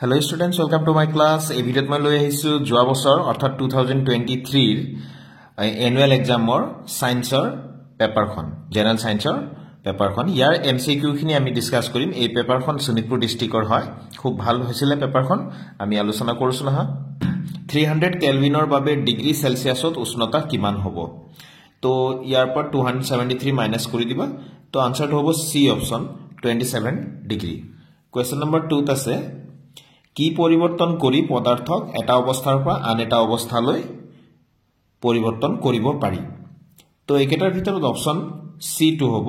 Hello students, welcome to my class. এই ভিডিওত মই লৈ আহিছো যোৱা বছৰ অৰ্থাৎ 2023 ৰ এনুৱেল এক্সামৰ সায়েন্সৰ পেপাৰখন জেনাৰেল সায়েন্সৰ পেপাৰখন ইয়াৰ এমসিকিউ খিনি আমি ডিসকাস কৰিম। এই পেপাৰখন শোণিতপুৰ ডিস্ট্ৰিক্টৰ হয়। খুব ভাল হৈছিল পেপাৰখন, আমি আলোচনা কৰিছো না। 300 কেলভিনৰ বাবে ডিগ্ৰী সেলসিয়াছত উষ্ণতা কিমান হ'ব? তো ইয়াৰ পৰা 273 মাইনাস কৰি দিবা। তো আনসাৰটো হ'ব সি অপশন 27 ডিগ্ৰী। কোৱেশ্চন নম্বৰ 2 ত আছে কি পৰিৱৰ্তন কৰি পদাৰ্থক এটা অৱস্থাৰ পৰা আন এটা অৱস্থালৈ পৰিৱৰ্তন কৰিব পাৰি? তো একেটাৰ ভিতৰত অপশন সি টু হ'ব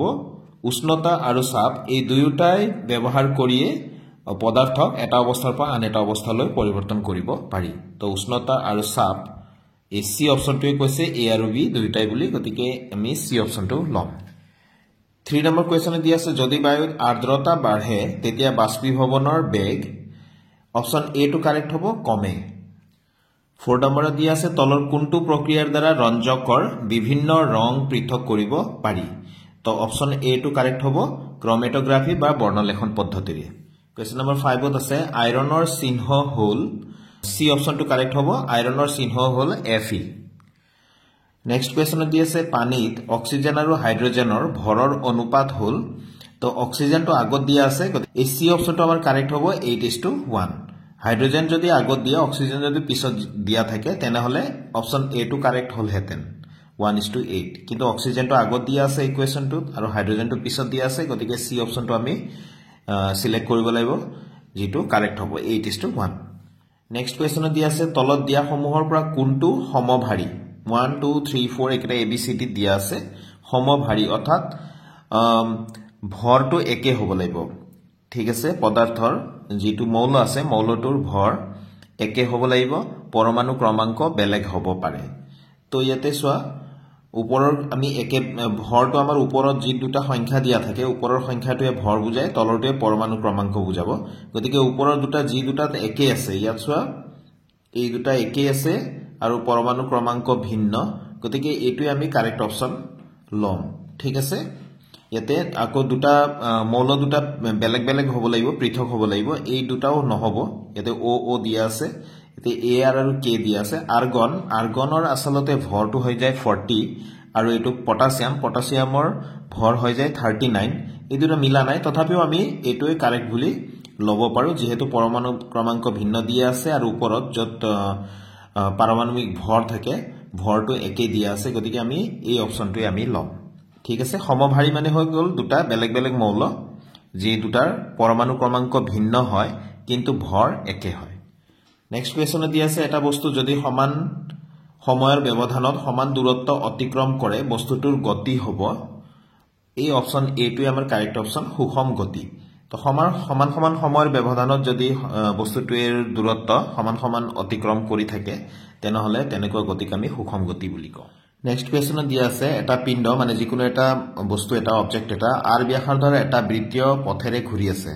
উষ্ণতা আৰু চাপ এই দুয়োটাই ব্যৱহাৰ কৰিয়ে পদাৰ্থক এটা অৱস্থাৰ পৰা আন এটা অৱস্থালৈ পৰিৱৰ্তন কৰিব পাৰি। তো উষ্ণতা আৰু চাপ এই সি অপশনটোৱে কৈছে এ আৰু বি দুয়োটাই বুলি, গতিকে আমি সি অপশনটো ল'ম। 3 নম্বৰ কোৱেশ্চনে দি আছে যদি বায়ুত আৰ্দ্ৰতা বাঢ়ে তেতিয়া বাষ্পীভৱনৰ বেগ অপশন এ টু কাৰেক্ট হ'ব কমে। 4 নম্বৰত দি আছে তলৰ কোনটো প্ৰক্ৰিয়াৰ দ্বাৰা ৰঞ্জকৰ বিভিন্ন ৰং পৃথক কৰিব পাৰি? তো অপশন এ টু কাৰেক্ট হ'ব ক্ৰমেটোগ্ৰাফি বা বৰ্ণলেখন পদ্ধতিৰে। কোৱেশ্চন নম্বৰ 5 ত আছে আইৰণৰ চিহ্ন হ'ল সি অপশনটো কাৰেক্ট হ'ব আইৰণৰ চিহ্ন হ'ল Fe। নেক্সট কোৱেশ্চনত দি আছে পানীত অক্সিজেন আৰু হাইড্ৰোজেনৰ ভৰৰ অনুপাত হ'ল, তো অক্সিজেনটো আগত দিয়া আছে এই সি অপশনটো আমাৰ কাৰেক্ট হ'ব 8:1। হাইড্ৰোজেন যদি আগত দিয়া অক্সিজেন যদি পিছত দিয়া থাকে তেনেহলে অপশন এ টু কাৰেক্ট হ'লহেতেন 1:8, কিন্তু অক্সিজেনটো আগত দিয়া আছে এই কোৱেশ্চনটোত আৰু হাইড্ৰোজেনটো পিছত দিয়া আছে, গতিকে সি অপশনটো আমি সিলেক্ট কৰিব লাগিব যেটো কাৰেক্ট হ'ব 8:1। নেক্সট কোৱেশ্চনত দি আছে তলত দিয়া সমূহৰ পৰা কোনটো সমভাৰী? 1 2 3 4 একেটা এবিসিডি দিয়া আছে। সমভাৰী অৰ্থাৎ ভৰটো একে হ'ব লাগিব, ঠিক আছে। পদাৰ্থৰ যেটো মৌল আছে মৌলটোৰ ভৰ একে হ'ব লাগিব, পৰমাণু ক্ৰমাংক বেলেগ হ'ব পাৰে। তো ইয়াতে চোৱা ওপৰৰ আমি একে ভৰটো আমাৰ ওপৰত যি দুটা সংখ্যা দিয়া থাকে ওপৰৰ সংখ্যাটোৱে ভৰ বুজায়, তলৰটোৱে পৰমাণু ক্ৰমাংক বুজাব। গতিকে ওপৰৰ দুটা যি দুটাত একে আছে ইয়াত চোৱা এই দুটা একে আছে আৰু পৰমাণু ক্ৰমাংক ভিন্ন, গতিকে এইটোৱে আমি কাৰেক্ট অপশন ল'ম, ঠিক আছে। ইয়াতে আকৌ দুটা মৌল দুটা বেলেগ বেলেগ হ'ব লাগিব, পৃথক হ'ব লাগিব, এই দুটাও নহব। ইয়াতে ও দিয়া আছে, ইয়াতে এ আৰু কে দিয়া আছে। আৰ্গনৰ আচলতে ভৰটো হৈ যায় 40 আৰু এইটো পটাছিয়ামৰ ভৰ হৈ যায় 39। এই দুটা মিলা নাই, তথাপিও আমি এইটোৱে কাৰেক্ট বুলি ল'ব পাৰো যেহেতু পৰমাণু ক্ৰমাংক ভিন্ন দিয়া আছে আৰু ওপৰত য'ত পাৰমাণবিক ভৰ থাকে ভৰটো একে দিয়া আছে, গতিকে আমি এই অপশনটোৱে আমি ল'ম, ঠিক আছে। সমভাৰী মানে হৈ গ'ল দুটা বেলেগ বেলেগ মৌল যি দুটাৰ পৰমাণু ক্ৰমাংক ভিন্ন হয় কিন্তু ভৰ একে হয়। নেক্সট কোৱেশ্চন দি আছে এটা বস্তু যদি সমান সময়ৰ ব্যৱধানত সমান দূৰত্ব অতিক্ৰম কৰে বস্তুটোৰ গতি হ'ব। এই অপশন এ টোৱে আমাৰ কাৰেক্ট অপশন সুষম গতি। তো সমান সময়ৰ ব্যৱধানত যদি বস্তুটোৰ দূৰত্ব সমান অতিক্ৰম কৰি থাকে তেনেহলে তেনেকুৱা গতিক আমি সুষম গতি বুলি কওঁ। নেক্সট কোৱেশ্চনত দিয়া আছে এটা পিণ্ড মানে যিকোনো এটা বস্তু এটা অবজেক্ট এটা আৰ ব্যাসাৰ্ধৰ এটা বৃত্তীয় পথেৰে ঘূৰি আছে।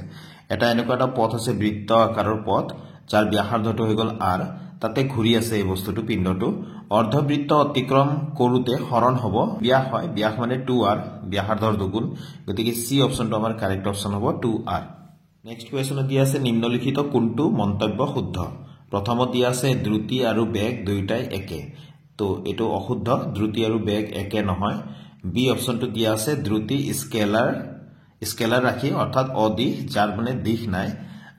এটা এনেকুৱা এটা পথ আছে বৃত্ত আকাৰৰ পথ যাৰ ব্যাসাৰ্ধটো হৈ গ'ল আৰ, তাতে ঘূৰি আছে এই বস্তুটো পিণ্ডটো। অৰ্ধবৃত্ত অতিক্ৰম কৰোতে হৰণ হ'ব ব্যাস হয়, ব্যাস মানে 2r, ব্যাসাৰ্ধৰ দুগুণ, গতিকে সি অপশনটো আমাৰ কাৰেক্ট অপশন হ'ব 2r। নেক্সট কোৱেশ্চনত দিয়া আছে নিম্নলিখিত কোনটো মন্তব্য শুদ্ধ? প্ৰথমত দিয়া আছে দ্ৰুতি আৰু বেগ দুয়োটাই একে, তো এটো অশুদ্ধ, দ্ৰুতি আৰু বেগ একে নহয়। বি অপশনটো দিয়া আছে দ্ৰুতি স্কেলাৰ ৰাশি অৰ্থাৎ অদিশ যাৰ মানে দিশ নাই,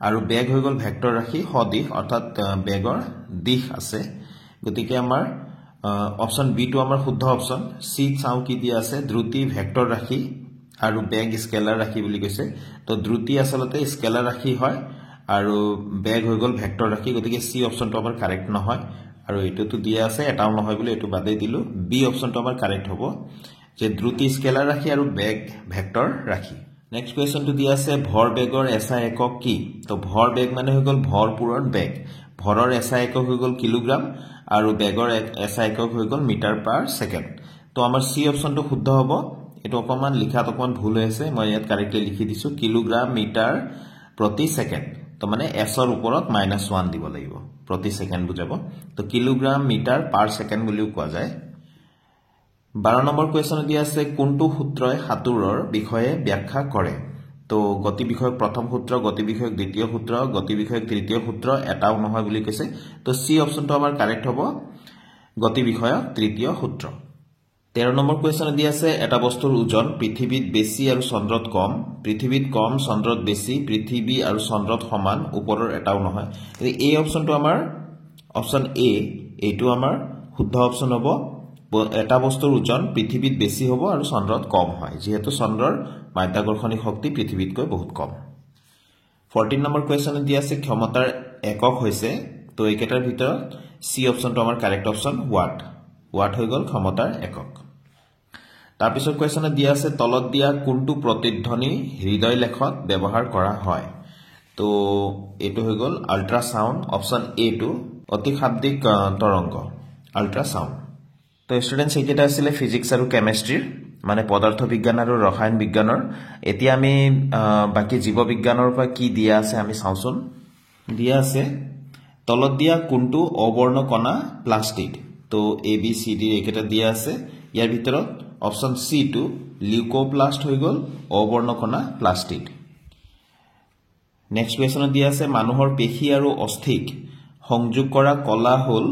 আৰু বেগ হৈ গ'ল ভেক্টৰ ৰাশি সদিশ অৰ্থাৎ বেগৰ দিশ আছে, গতিকে আমাৰ অপশন বি টো আমাৰ শুদ্ধ অপশন। সি চাও কি দিয়া আছে দ্ৰুতি ভেক্টৰ ৰাশি আৰু বেগ স্কেলাৰ ৰাশি বুলি কৈছে, তো দ্ৰুতি আচলতে স্কেলাৰ ৰাশি হয় আৰু বেগ হৈ গ'ল ভেক্টৰ ৰাশি, গতিকে সি অপশনটো আমাৰ কাৰেক্ট নহয় আৰু এটোটো দিয়া আছে এটাও নহয় বুলি এটো বাদেই দিলো। বি অপশনটো আমাৰ কাৰেক্ট হ'ব যে দ্ৰুতি স্কেলাৰ ৰাশি আৰু বেগ ভেক্টৰ ৰাশি। নেক্সট কোৱেশ্চনটো দিয়া আছে ভৰ বেগৰ এসআই একক কি? তো ভৰ বেগ মানে হৈ গ'ল ভৰ পূৰণ বেগ, ভৰৰ এসআই একক হৈ গ'ল কিলোগ্ৰাম আৰু বেগৰ এসআই একক হৈ গ'ল মিটাৰ পাৰ ছেকেণ্ড। তো আমাৰ সি অপশনটো শুদ্ধ হ'ব। এটো অকমান লিখাত অকমান ভুল হৈ আছে, মই ইয়াত কাৰেক্টলি লিখি দিছো কিলোগ্ৰাম মিটাৰ প্ৰতি ছেকেণ্ড, তো মানে এছৰ ওপৰত -1 দিব লাগিব, প্ৰতি ছেকেণ্ড বুজাব, তো কিলোগ্ৰাম মিটাৰ পাৰ ছেকেণ্ড বুলিও কোৱা যায়। 12 নম্বৰ কোৱেশ্চন দিয়া আছে কোনটো সূত্ৰই সাঁতোৰৰ বিষয়ে ব্যাখ্যা কৰে? তো গতি বিষয়ক প্ৰথম সূত্ৰ গতি বিষয়ক দ্বিতীয় সূত্ৰ গতি বিষয়ক তৃতীয় সূত্ৰ এটাও নহয় বুলি কৈছে তো সি অপশনটো আমাৰ কাৰেক্ট হ'ব গতি বিষয়ক তৃতীয় সূত্ৰ 13 নম্বৰ কোৱেশ্চন দি আছে এটা বস্তুৰ ওজন পৃথিৱীত বেছি আৰু চন্দ্ৰত কম পৃথিৱীত কম চন্দ্ৰত বেছি পৃথিৱী আৰু চন্দ্ৰত সমান ওপৰৰ এটাও নহয় এই অপশনটো আমাৰ অপশন এ এইটো আমাৰ শুদ্ধ অপশন হ'ব এটা বস্তুৰ ওজন পৃথিৱীত বেছি হ'ব আৰু চন্দ্ৰত কম হয় যেহেতু চন্দ্ৰৰ মাধ্যাকৰ্ষণিক শক্তি পৃথিৱীতকৈ বহুত কম 14 নম্বৰ কোৱেশ্চন দি আছে ক্ষমতাৰ একক হৈছে তো এইকেটাৰ ভিতৰত সি অপশনটো আমাৰ কাৰেক্ট অপশন ওয়াট হৈ গল ক্ষমতাৰ একক তাৰ পিছত কোৱেশ্চন দি আছে তলত দিয়া কোনটো প্ৰতিধ্বনি হৃদয় লেখত ব্যৱহাৰ কৰা হয় তো এটো হৈ গল আল্ট্ৰাসাউন্ড অপশন এ টু অতি শাব্দিক তৰংগ আল্ট্ৰাসাউন্ড তো স্টুডেন্টস এইকেটা আছিল ফিজিক্স আৰু কেমিষ্ট্ৰিৰ মানে পদাৰ্থ বিজ্ঞান আৰু ৰসায়ন বিজ্ঞানৰ এতিয়া আমি বাকি জীৱ বিজ্ঞানৰ পৰা কি দিয়া আছে আমি চাওচোন দিয়া আছে তলত দিয়া কোনটো অবৰ্ণ কণা প্লাষ্টিক তো এ বি সি ডি এইকেটা দিয়া আছে ইয়াৰ ভিতৰত অপশন সি টু লিউকোপ্লাস্ট হৈ গল অবৰ্ণ কণা প্লাষ্টিক নেক্সট কোৱেশ্চন দিয়া আছে মানুহৰ পেশী আৰু অস্থিক সংযোগ কৰা কলা হল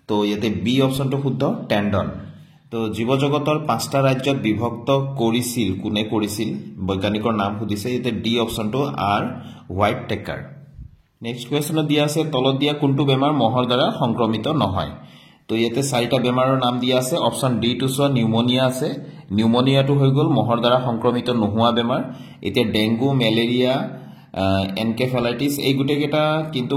তো ইয়াতে বি অপশনটো শুদ্ধ টেন্ডন তো জীৱ জগতৰ পাঁচটা ৰাজ্যত বিভক্ত কৰিছিল কোনে কৰিছিল বৈজ্ঞানিকৰ নাম সুধিছে ইয়াতে D অপশনটো R white taker next question দিয়া আছে তলত দিয়া কোনটো বেমাৰ মহৰ দ্বাৰা সংক্ৰমিত নহয় তো ইয়াতে চাৰিটা বেমাৰৰ নাম দিয়া আছে অপশন ডি টু ছ নিউমোনিয়া আছে নিউমোনিয়াটো হৈ গল মহৰ দ্বাৰা সংক্ৰমিত নোহোৱা বেমাৰ এতিয়া ডেংগু মেলেৰিয়া এনকেফেলাইটিস এই গুটেকেটা কিন্তু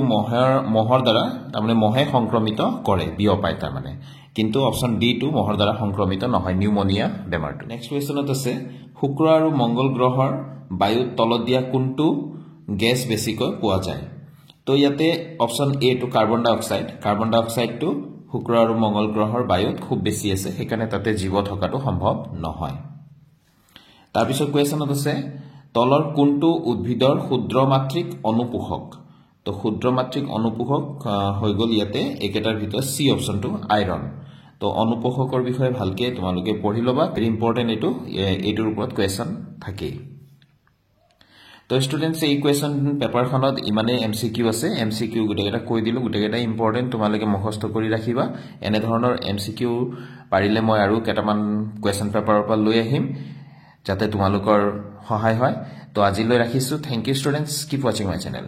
মহৰ দ্বাৰা তাৰমানে মহে সংক্ৰমিত কৰে বিয়পায় তাৰমানে কিন্তু অপশন ডি টু মহৰ দ্বাৰা সংক্ৰমিত নহয় নিউমোনিয়া বেমাৰটো নেক্সট কোৱেশ্চনত আছে শুক্ৰ আৰু মঙ্গল গ্ৰহৰ বায়ুত তলত দিয়া কোনটো গেছ বেছিকৈ পোৱা যায় তো ইয়াতে অপশন এ টু কাৰ্বন ডাই অক্সাইডটো শুক্ৰ আৰু মঙ্গল গ্ৰহৰ বায়ুত খুব বেছি আছে সেইকাৰণে তাতে জীৱ থকাটো সম্ভৱ নহয় তাৰ পিছত কোৱেশ্চনত আছে তলৰ কোনটো উদ্ভিদৰ ক্ষুদ্ৰমাত্ৰিক অনুপোষক তো ক্ষুদ্ৰমাত্ৰিক অনুপোষক হৈ গল ইয়াতে একেটাৰ ভিতৰত সি অপশনটো আইৰন তো অনুপোষকৰ বিষয়ে ভালকে তোমালোকে পঢ়ি লবা ভেৰি ইম্পৰ্টেন্ট এইটোৰ ওপৰত কোৱেশ্চন থাকে তো স্টুডেন্টস এই কোৱেশ্চন পেপাৰখনত ইমানে এমসিকিউ আছে এমসিকিউ গুটেকেটা কৈ দিলো গুটেকেটা ইম্পৰ্টেন্ট তোমালোকে মুখস্থ কৰি ৰাখিবা এনে ধৰণৰ এমসিকিউ পাৰিলে মই আৰু কেটামান কোৱেশ্চন পেপাৰৰ পৰা লৈ আহিম যাতে তোমালোকৰ সহায় হয় তো আজিলৈ ৰাখিছো thank you students keep watching my channel